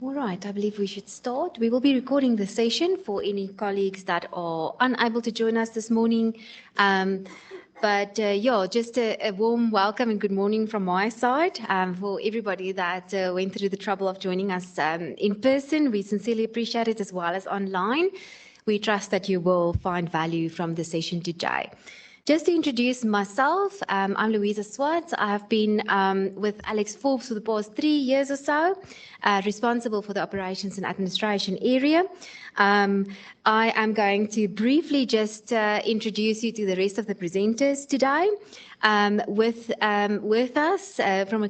All right, I believe we should start. We will be recording the session for any colleagues that are unable to join us this morning. Yeah, just a warm welcome and good morning from my side for everybody that went through the trouble of joining us in person. We sincerely appreciate it, as well as online. We trust that you will find value from the session today. Just to introduce myself, I'm Louisa Swartz. I have been with Alexforbes for the past 3 years or so, responsible for the operations and administration area. I am going to briefly just introduce you to the rest of the presenters today. With us from a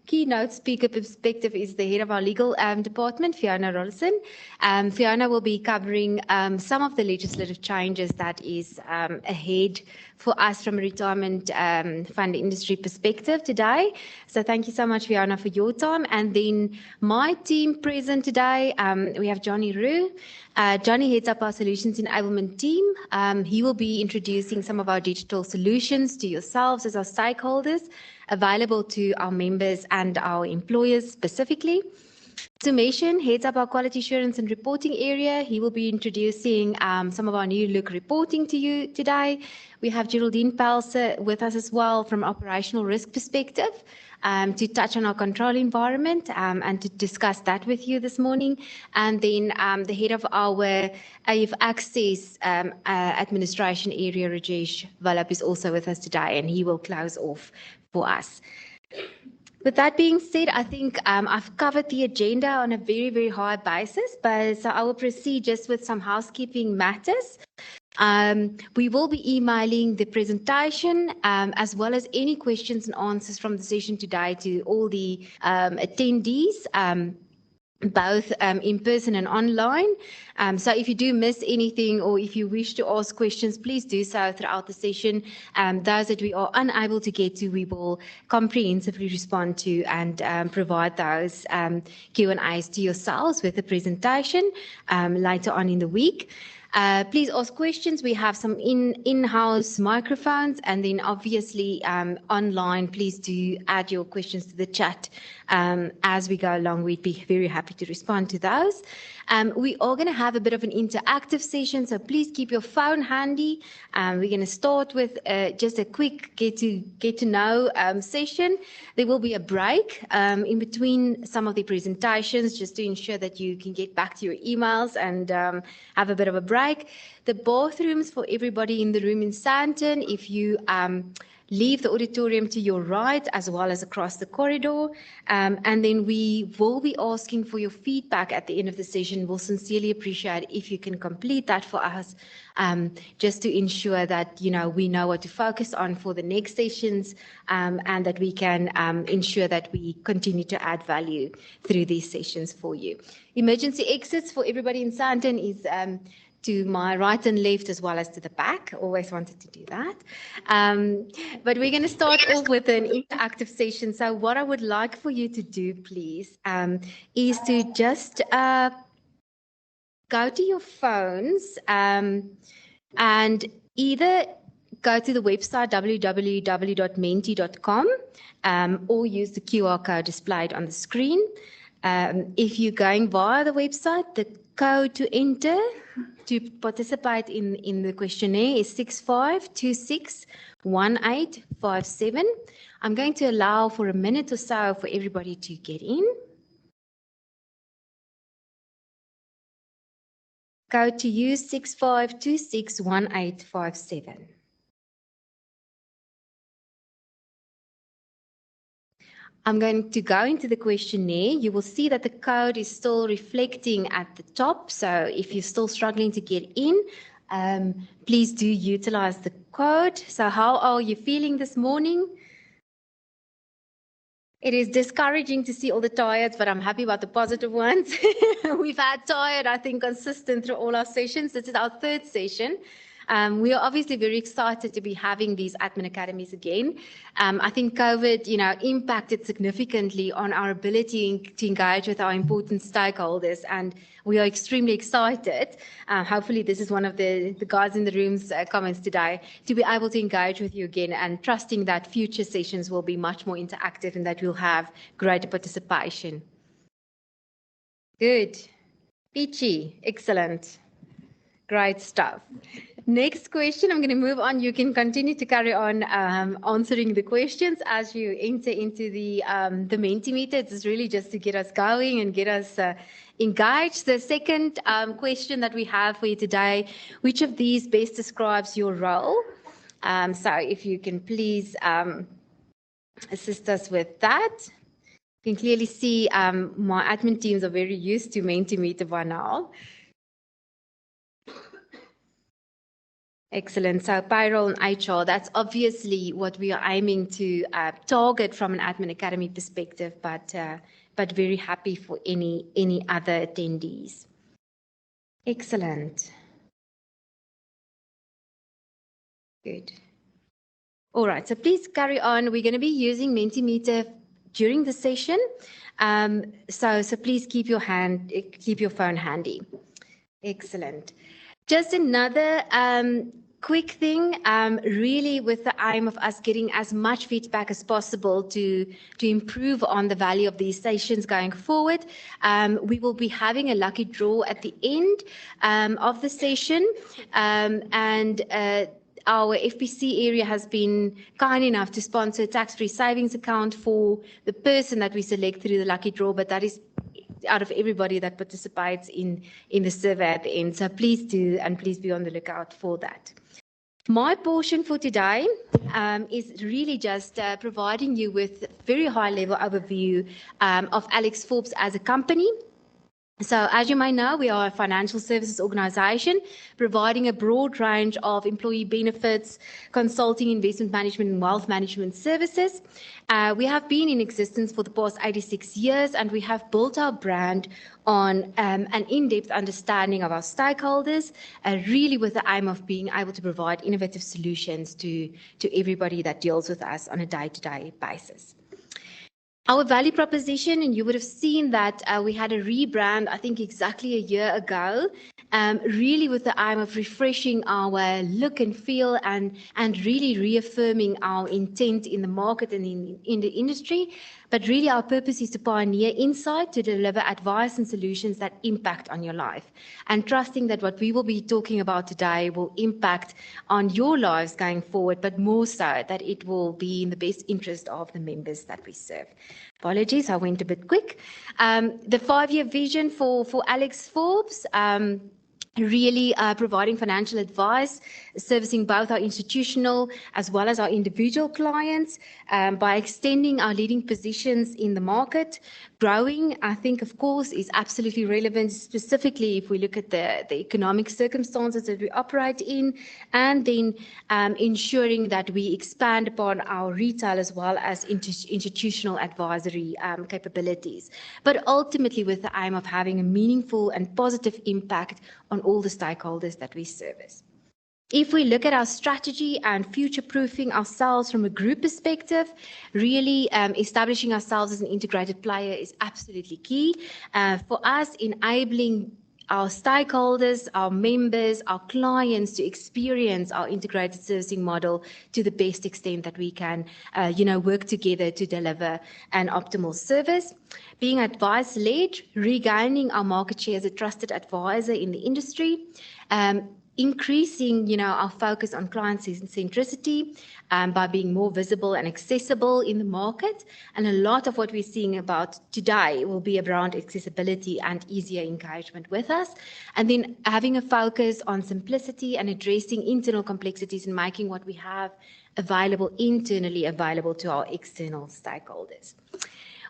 keynote speaker perspective is the head of our legal department, Fiona Rollison. Fiona will be covering some of the legislative changes that is ahead for us from a retirement fund industry perspective today. So thank you so much, Fiona, for your time. And then my team present today, we have Johnny Rue. Johnny heads up our solutions enablement team. He will be introducing some of our digital solutions to yourselves as our stakeholders, available to our members and our employers specifically. Sumesh heads up our quality assurance and reporting area. He will be introducing some of our new look reporting to you today. We have Geraldine Pelser with us as well from operational risk perspective to touch on our control environment and to discuss that with you this morning. And then the head of our AF Access administration area, Rajesh Vallabh, is also with us today, and he will close off for us. With that being said, I think I've covered the agenda on a very, very high basis, but so I will proceed just with some housekeeping matters. We will be emailing the presentation as well as any questions and answers from the session today to all the attendees, both in person and online. So if you do miss anything or if you wish to ask questions, please do so throughout the session. Those that we are unable to get to, we will comprehensively respond to and provide those Q&As to yourselves with the presentation later on in the week. Please ask questions. We have some in-house microphones, and then obviously online, please do add your questions to the chat as we go along. We'd be very happy to respond to those. We are going to have a bit of an interactive session, so please keep your phone handy. We're going to start with just a quick get to know session. There will be a break in between some of the presentations, just to ensure that you can get back to your emails and have a bit of a break. The bathrooms for everybody in the room in Sandton, if you leave the auditorium to your right as well as across the corridor. And then we will be asking for your feedback at the end of the session. We'll sincerely appreciate if you can complete that for us, just to ensure that we know what to focus on for the next sessions, and that we can ensure that we continue to add value through these sessions for you. Emergency exits for everybody in Sandton is to my right and left, as well as to the back. Always wanted to do that. But we're going to start off with an interactive session. So what I would like for you to do, please, is to just go to your phones and either go to the website www.menti.com or use the QR code displayed on the screen. If you're going via the website, the code to enter to participate in the questionnaire is 65261857. I'm going to allow for a minute or so for everybody to get in. Code to use 65261857. I'm going to go into the questionnaire. You will see that the code is still reflecting at the top. So if you're still struggling to get in, please do utilize the code. So how are you feeling this morning? It is discouraging to see all the tired, but I'm happy about the positive ones. We've had tired, I think, consistent through all our sessions. This is our third session. We are obviously very excited to be having these admin academies again. I think COVID, impacted significantly on our ability to engage with our important stakeholders, and we are extremely excited. Hopefully, this is one of the guys in the room's comments today, to be able to engage with you again, and trusting that future sessions will be much more interactive and that we'll have greater participation. Good. Peachy. Excellent. Great stuff. Next question, I'm going to move on. You can continue to carry on answering the questions as you enter into the Mentimeter. It's really just to get us going and get us engaged. The second question that we have for you today, which of these best describes your role? So if you can please assist us with that. You can clearly see my admin teams are very used to Mentimeter by now. Excellent. So payroll and HR, that's obviously what we are aiming to target from an Admin Academy perspective, but very happy for any other attendees. Excellent. Good. All right, so please carry on. We're going to be using Mentimeter during the session. So please keep your phone handy. Excellent. Just another quick thing, really with the aim of us getting as much feedback as possible to improve on the value of these sessions going forward. We will be having a lucky draw at the end of the session, and our FPC area has been kind enough to sponsor a tax-free savings account for the person that we select through the lucky draw, but that is out of everybody that participates in the survey at the end. So please do, and please be on the lookout for that. My portion for today is really just providing you with a very high-level overview of Alexforbes as a company. So as you may know, we are a financial services organisation providing a broad range of employee benefits, consulting, investment management and wealth management services. We have been in existence for the past 86 years, and we have built our brand on an in-depth understanding of our stakeholders, really with the aim of being able to provide innovative solutions to everybody that deals with us on a day-to-day basis. Our value proposition, and you would have seen that we had a rebrand, I think exactly a year ago, really with the aim of refreshing our look and feel and really reaffirming our intent in the market and in the industry. But really our purpose is to pioneer insight, to deliver advice and solutions that impact on your life. And trusting that what we will be talking about today will impact on your lives going forward, but more so that it will be in the best interest of the members that we serve. Apologies, I went a bit quick. The 5-year vision for Alexforbes, really providing financial advice, servicing both our institutional as well as our individual clients by extending our leading positions in the market. Growing, I think, of course, is absolutely relevant, specifically if we look at the economic circumstances that we operate in, and then ensuring that we expand upon our retail as well as institutional advisory capabilities, but ultimately with the aim of having a meaningful and positive impact on all the stakeholders that we service. If we look at our strategy and future-proofing ourselves from a group perspective, really establishing ourselves as an integrated player is absolutely key. For us, enabling our stakeholders, our members, our clients to experience our integrated servicing model to the best extent that we can, work together to deliver an optimal service. Being advice-led, regaining our market share as a trusted advisor in the industry, increasing, our focus on client centricity by being more visible and accessible in the market. And a lot of what we're seeing about today will be around accessibility and easier engagement with us. And then having a focus on simplicity and addressing internal complexities and making what we have available internally available to our external stakeholders.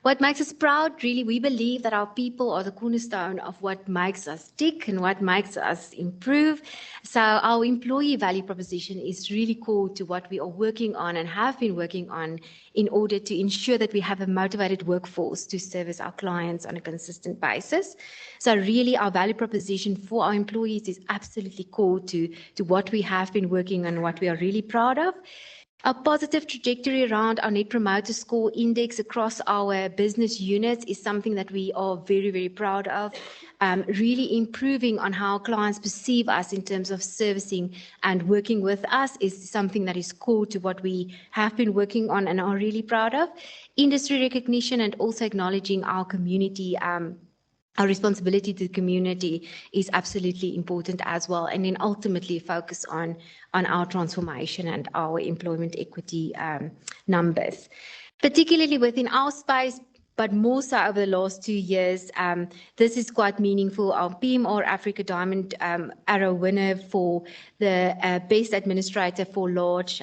What makes us proud, really, we believe that our people are the cornerstone of what makes us tick and what makes us improve. So our employee value proposition is really core to what we are working on and have been working on in order to ensure that we have a motivated workforce to service our clients on a consistent basis. So really our value proposition for our employees is absolutely core to what we have been working on and what we are really proud of. A positive trajectory around our Net Promoter Score index across our business units is something that we are very, very proud of. Really improving on how clients perceive us in terms of servicing and working with us is something that is core to what we have been working on and are really proud of. Industry recognition and also acknowledging our community our responsibility to the community is absolutely important as well, and then ultimately focus on our transformation and our employment equity numbers, particularly within our space. But more so over the last 2 years, this is quite meaningful. Our PMR Africa Diamond Arrow winner for the best administrator for large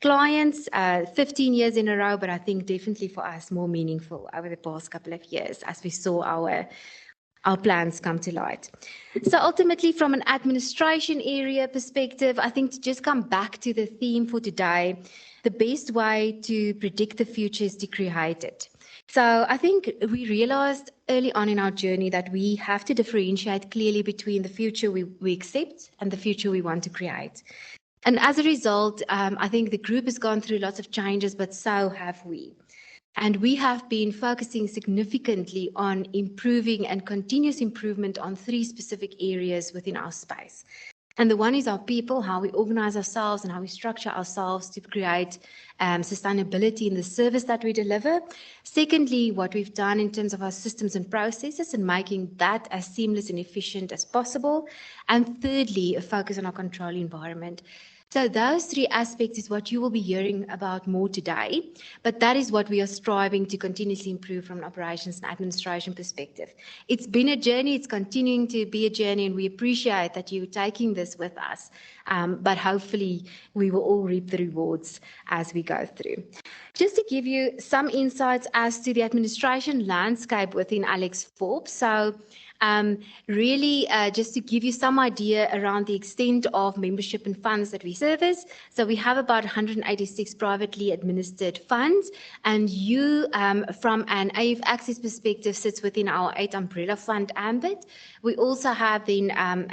clients, 15 years in a row, but I think definitely for us more meaningful over the past couple of years as we saw our plans come to light. So ultimately, from an administration area perspective, I think to just come back to the theme for today, the best way to predict the future is to create it. So I think we realized early on in our journey that we have to differentiate clearly between the future we accept and the future we want to create. And as a result, I think the group has gone through lots of changes, but so have we. And we have been focusing significantly on improving and continuous improvement on 3 specific areas within our space. And the one is our people, how we organize ourselves and how we structure ourselves to create sustainability in the service that we deliver. Secondly, what we've done in terms of our systems and processes and making that as seamless and efficient as possible. And thirdly, a focus on our control environment. So those 3 aspects is what you will be hearing about more today, but that is what we are striving to continuously improve from an operations and administration perspective. It's been a journey, it's continuing to be a journey, and we appreciate that you're taking this with us, but hopefully we will all reap the rewards as we go through. Just to give you some insights as to the administration landscape within Alexforbes. So really just to give you some idea around the extent of membership and funds that we service. So we have about 186 privately administered funds, and you from an AF Access perspective sits within our 8 umbrella fund ambit. We also have then an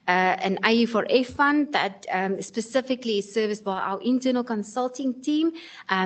AU4F fund that specifically is serviced by our internal consulting team.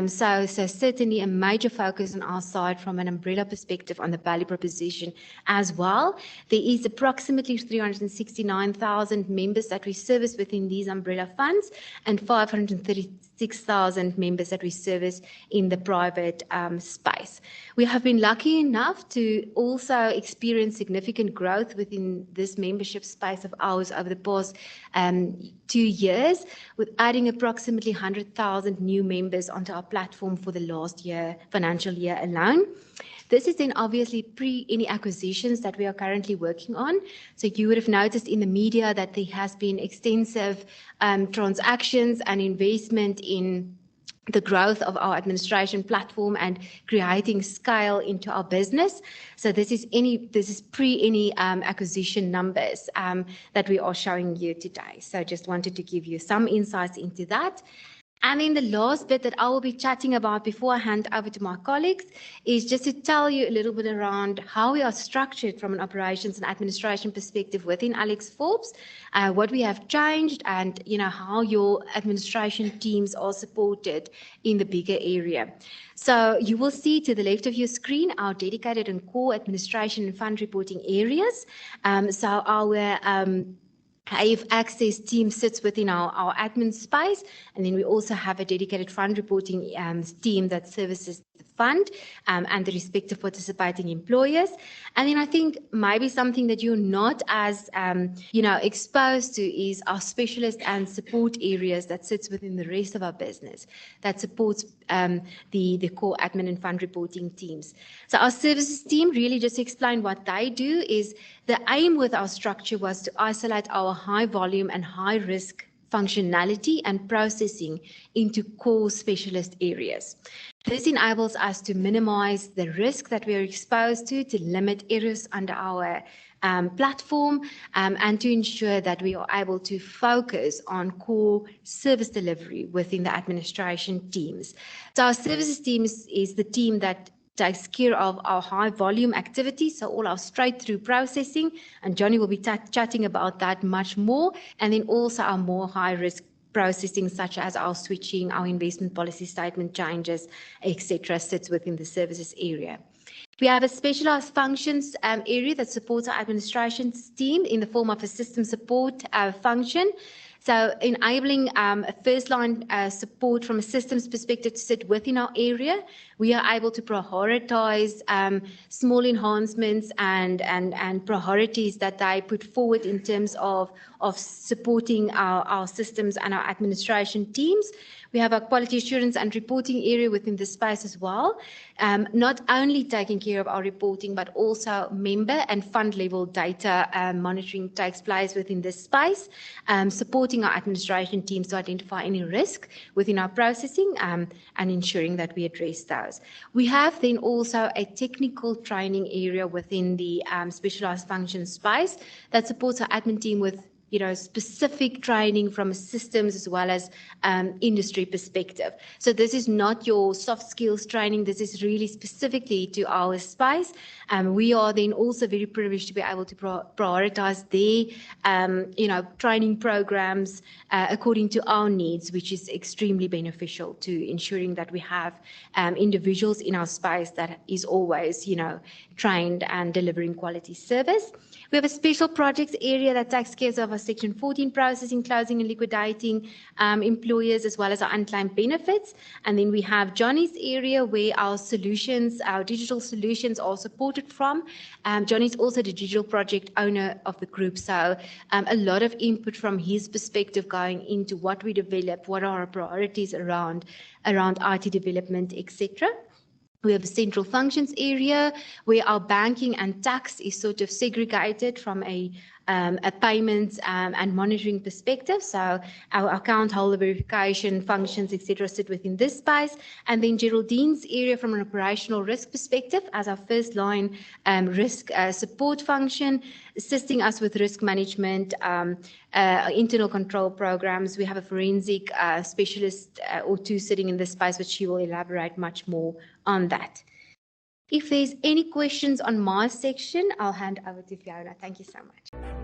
So certainly a major focus on our side from an umbrella perspective on the value proposition as well. There is approximately 369,000 members that we service within these umbrella funds and 536,000 members that we service in the private space. We have been lucky enough to also experience significant growth within this membership space of ours over the past 2 years, with adding approximately 100,000 new members onto our platform for the last financial year alone. This is then obviously pre any acquisitions that we are currently working on. So you would have noticed in the media that there has been extensive transactions and investment in the growth of our administration platform and creating scale into our business. So this is pre any acquisition numbers that we are showing you today. So just wanted to give you some insights into that. And then the last bit that I will be chatting about before I hand over to my colleagues is just to tell you a little bit around how we are structured from an operations and administration perspective within Alexforbes, what we have changed, and how your administration teams are supported in the bigger area. So you will see to the left of your screen our dedicated and core administration and fund reporting areas. So our AF Access team sits within our admin space, and then we also have a dedicated fund reporting team that services the fund and the respective participating employers. And then I think maybe something that you're not as exposed to is our specialist and support areas that sits within the rest of our business that supports the core admin and fund reporting teams. So our services team, really just to explain what they do, is the aim with our structure was to isolate our high volume and high risk functionality and processing into core specialist areas. This enables us to minimize the risk that we are exposed to limit errors under our platform, and to ensure that we are able to focus on core service delivery within the administration teams. So our services team is the team that takes care of our high volume activities, so all our straight through processing, and Johnny will be chatting about that much more, and then also our more high risk processing such as our switching, our investment policy statement changes, etc. sits within the services area. We have a specialized functions area that supports our administration team in the form of a system support function. So enabling a first-line support from a systems perspective to sit within our area, we are able to prioritize small enhancements and priorities that they put forward in terms of supporting our systems and our administration teams. We have our quality assurance and reporting area within this space as well, not only taking care of our reporting, but also member and fund level data monitoring takes place within this space, supporting our administration teams to identify any risk within our processing and ensuring that we address those. We have then also a technical training area within the specialized function space that supports our admin team with specific training from systems as well as industry perspective. So this is not your soft skills training. This is really specifically to our space. We are then also very privileged to be able to prioritize their, training programs according to our needs, which is extremely beneficial to ensuring that we have individuals in our space that is always, trained and delivering quality service. We have a special projects area that takes care of our Section 14 processing, closing and liquidating employers as well as our unclaimed benefits. And then we have Johnny's area where our solutions, our digital solutions are supported from. Johnny's also the digital project owner of the group. So a lot of input from his perspective going into what we develop, what are our priorities around IT development, etc. We have a central functions area where our banking and tax is sort of segregated from a payments and monitoring perspective. So our account holder verification functions, etc., sit within this space. And then Geraldine's area from an operational risk perspective as our first line risk support function, assisting us with risk management, internal control programs. We have a forensic specialist or two sitting in this space, which she will elaborate much more on that. If there's any questions on my section, I'll hand over to Fiona. Thank you so much.